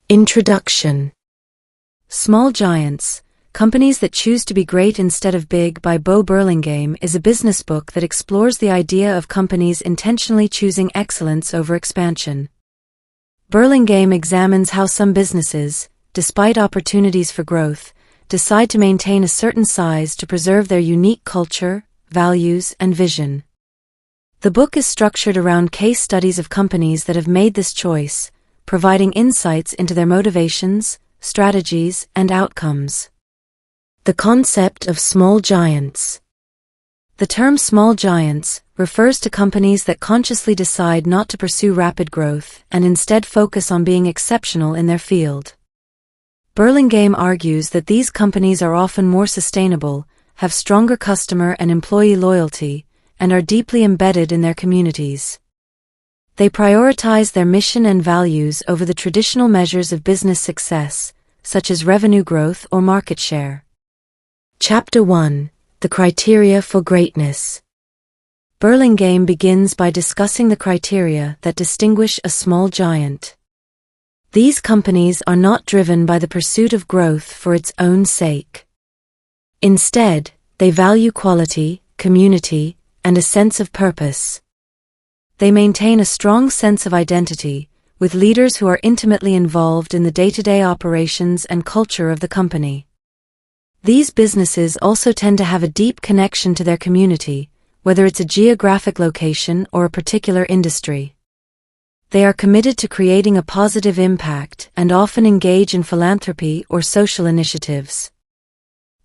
Introduction. Small Giants, Companies That Choose to Be Great Instead of Big by Bo Burlingham is a business book that explores the idea of companies intentionally choosing excellence over expansion. Burlingham examines how some businesses, despite opportunities for growth, decide to maintain a certain size to preserve their unique culture, values, and vision. The book is structured around case studies of companies that have made this choice, providing insights into their motivations, strategies, and outcomes. The concept of small giants. The term small giants refers to companies that consciously decide not to pursue rapid growth and instead focus on being exceptional in their field. Burlingham argues that these companies are often more sustainable, have stronger customer and employee loyalty, and are deeply embedded in their communities. They prioritize their mission and values over the traditional measures of business success, such as revenue growth or market share. Chapter 1. The Criteria for Greatness. Burlingham begins by discussing the criteria that distinguish a small giant. These companies are not driven by the pursuit of growth for its own sake. Instead, they value quality, community, and a sense of purpose. They maintain a strong sense of identity, with leaders who are intimately involved in the day-to-day operations and culture of the company. These businesses also tend to have a deep connection to their community, whether it's a geographic location or a particular industry. They are committed to creating a positive impact and often engage in philanthropy or social initiatives.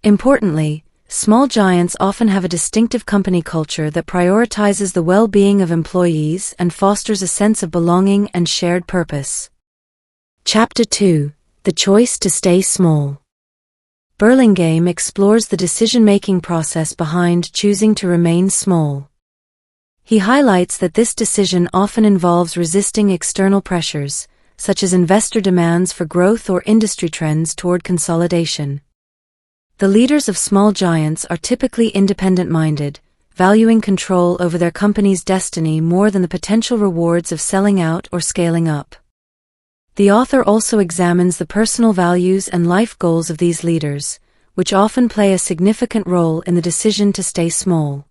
Importantly, small giants often have a distinctive company culture that prioritizes the well-being of employees and fosters a sense of belonging and shared purpose. Chapter 2. The Choice to Stay Small. Burlingham explores the decision-making process behind choosing to remain small. He highlights that this decision often involves resisting external pressures, such as investor demands for growth or industry trends toward consolidation. The leaders of small giants are typically independent-minded, valuing control over their company's destiny more than the potential rewards of selling out or scaling up. The author also examines the personal values and life goals of these leaders, which often play a significant role in the decision to stay small.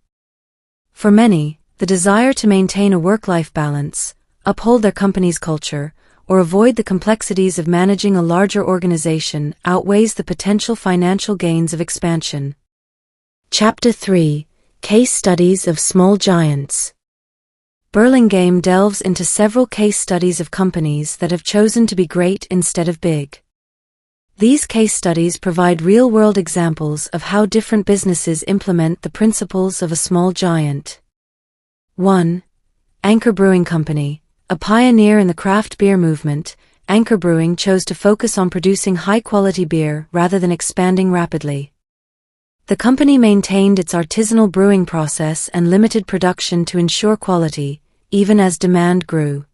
For many, the desire to maintain a work-life balance, uphold their company's culture, or avoid the complexities of managing a larger organization outweighs the potential financial gains of expansion. Chapter 3. Case Studies of Small Giants. Burlingham delves into several case studies of companies that have chosen to be great instead of big. These case studies provide real-world examples of how different businesses implement the principles of a small giant. 1. Anchor Brewing Company. A pioneer in the craft beer movement, Anchor Brewing chose to focus on producing high-quality beer rather than expanding rapidly. The company maintained its artisanal brewing process and limited production to ensure quality, even as demand grew.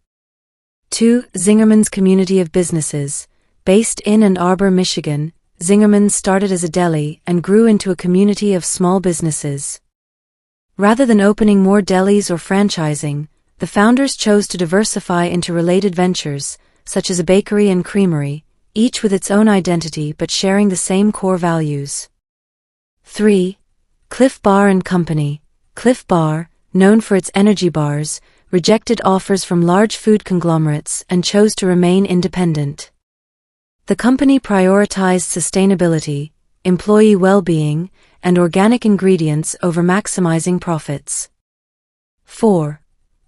2. Zingerman's Community of Businesses. Based in Ann Arbor, Michigan, Zingerman's started as a deli and grew into a community of small businesses. Rather than opening more delis or franchising, the founders chose to diversify into related ventures, such as a bakery and creamery, each with its own identity but sharing the same core values. 3. Cliff Bar and Company. Cliff Bar, known for its energy bars, rejected offers from large food conglomerates and chose to remain independent. The company prioritized sustainability, employee well-being, and organic ingredients over maximizing profits. 4.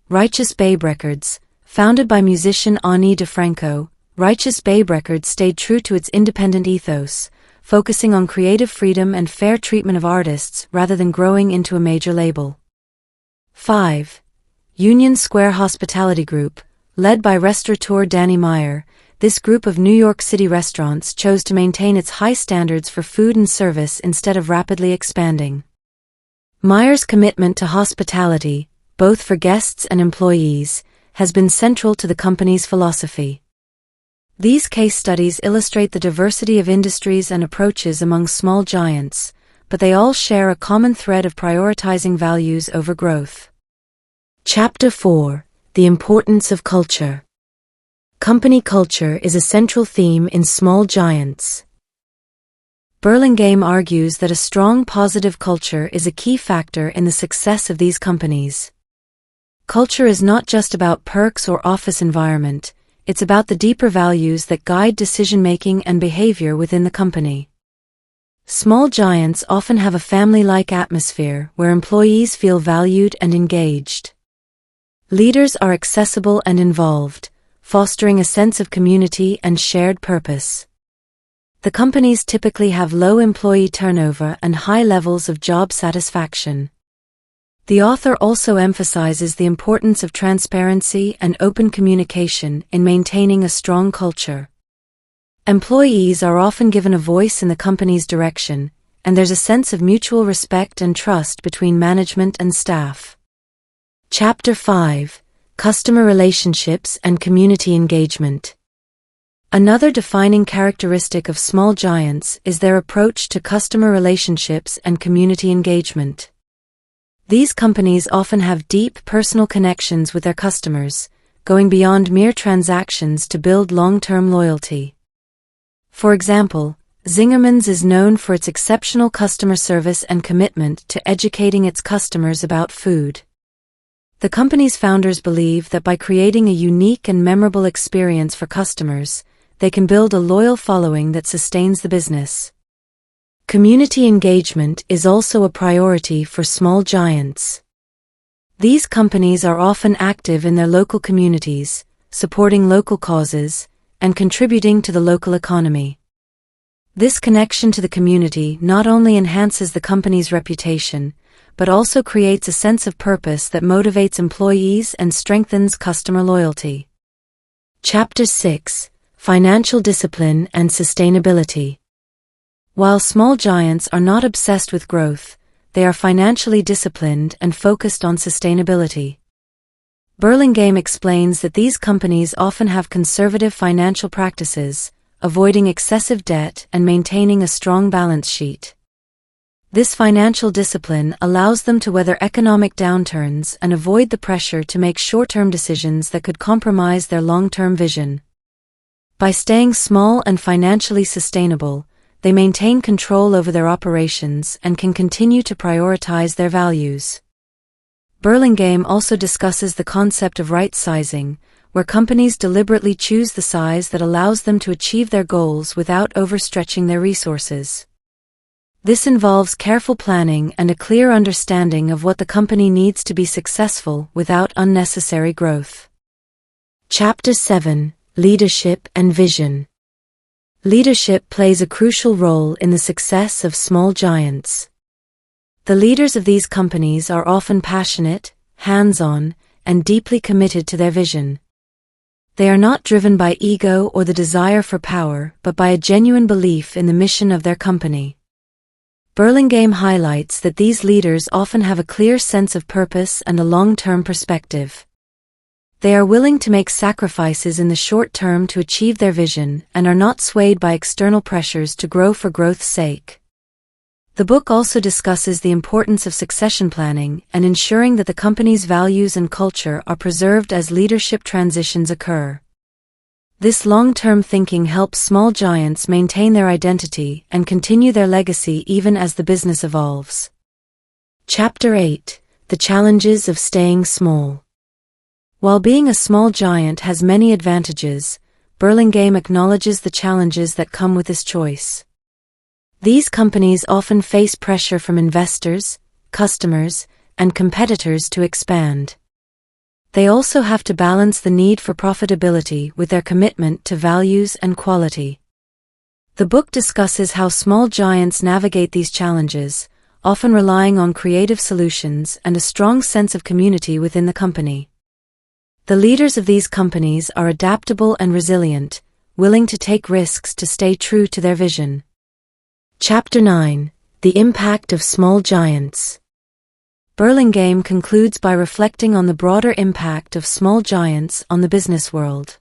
Righteous Babe Records. Founded by musician Ani DeFranco, Righteous Babe Records stayed true to its independent ethos, focusing on creative freedom and fair treatment of artists rather than growing into a major label. 5. Union Square Hospitality Group. Led by restaurateur Danny Meyer, this group of New York City restaurants chose to maintain its high standards for food and service instead of rapidly expanding. Meyer's commitment to hospitality, both for guests and employees, has been central to the company's philosophy. These case studies illustrate the diversity of industries and approaches among small giants, but they all share a common thread of prioritizing values over growth. Chapter 4. The Importance of Culture. Company culture is a central theme in Small Giants. Burlingham argues that a strong positive culture is a key factor in the success of these companies. Culture is not just about perks or office environment, it's about the deeper values that guide decision-making and behavior within the company. Small giants often have a family-like atmosphere where employees feel valued and engaged. Leaders are accessible and involved, fostering a sense of community and shared purpose. The companies typically have low employee turnover and high levels of job satisfaction. The author also emphasizes the importance of transparency and open communication in maintaining a strong culture. Employees are often given a voice in the company's direction, and there's a sense of mutual respect and trust between management and staff. Chapter 5: Customer Relationships and Community Engagement. Another defining characteristic of small giants is their approach to customer relationships and community engagement. These companies often have deep personal connections with their customers, going beyond mere transactions to build long-term loyalty. For example, Zingerman's is known for its exceptional customer service and commitment to educating its customers about food. The company's founders believe that by creating a unique and memorable experience for customers, they can build a loyal following that sustains the business. Community engagement is also a priority for small giants. These companies are often active in their local communities, supporting local causes, and contributing to the local economy. This connection to the community not only enhances the company's reputation, but also creates a sense of purpose that motivates employees and strengthens customer loyalty. Chapter 6: Financial Discipline and Sustainability. While small giants are not obsessed with growth, they are financially disciplined and focused on sustainability. Burlingham explains that these companies often have conservative financial practices, avoiding excessive debt and maintaining a strong balance sheet. This financial discipline allows them to weather economic downturns and avoid the pressure to make short-term decisions that could compromise their long-term vision. By staying small and financially sustainable, they maintain control over their operations and can continue to prioritize their values. Burlingham also discusses the concept of right-sizing, where companies deliberately choose the size that allows them to achieve their goals without overstretching their resources. This involves careful planning and a clear understanding of what the company needs to be successful without unnecessary growth. Chapter 7: Leadership and Vision. Leadership plays a crucial role in the success of small giants. The leaders of these companies are often passionate, hands-on, and deeply committed to their vision. They are not driven by ego or the desire for power, but by a genuine belief in the mission of their company. Burlingham highlights that these leaders often have a clear sense of purpose and a long-term perspective. They are willing to make sacrifices in the short term to achieve their vision and are not swayed by external pressures to grow for growth's sake. The book also discusses the importance of succession planning and ensuring that the company's values and culture are preserved as leadership transitions occur. This long-term thinking helps small giants maintain their identity and continue their legacy even as the business evolves. Chapter 8: The Challenges of Staying Small. While being a small giant has many advantages, Burlingham acknowledges the challenges that come with this choice. These companies often face pressure from investors, customers, and competitors to expand. They also have to balance the need for profitability with their commitment to values and quality. The book discusses how small giants navigate these challenges, often relying on creative solutions and a strong sense of community within the company. The leaders of these companies are adaptable and resilient, willing to take risks to stay true to their vision. Chapter 9: The Impact of Small Giants. Burlingham concludes by reflecting on the broader impact of small giants on the business world.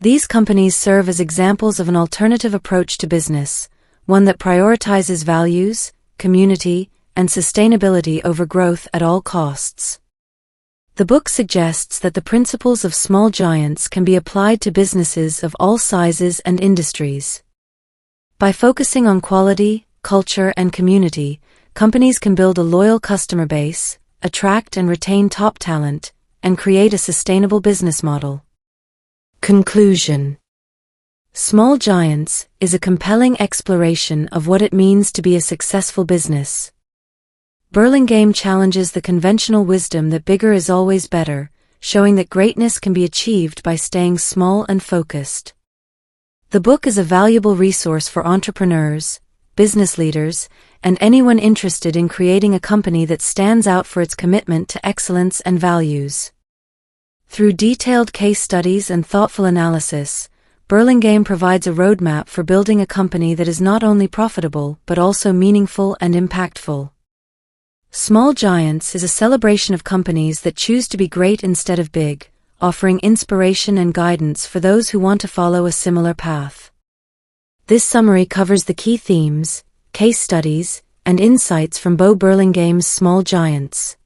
These companies serve as examples of an alternative approach to business, one that prioritizes values, community, and sustainability over growth at all costs. The book suggests that the principles of small giants can be applied to businesses of all sizes and industries. By focusing on quality, culture, and community, companies can build a loyal customer base, attract and retain top talent, and create a sustainable business model. Conclusion. Small Giants is a compelling exploration of what it means to be a successful business. Burlingham challenges the conventional wisdom that bigger is always better, showing that greatness can be achieved by staying small and focused. The book is a valuable resource for entrepreneurs, business leaders, and anyone interested in creating a company that stands out for its commitment to excellence and values. Through detailed case studies and thoughtful analysis, Burlingham provides a roadmap for building a company that is not only profitable but also meaningful and impactful. Small Giants is a celebration of companies that choose to be great instead of big, offering inspiration and guidance for those who want to follow a similar path. This summary covers the key themes, case studies, and insights from Bo Burlingham's Small Giants.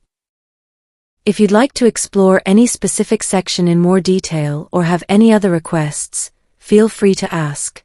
If you'd like to explore any specific section in more detail or have any other requests, feel free to ask.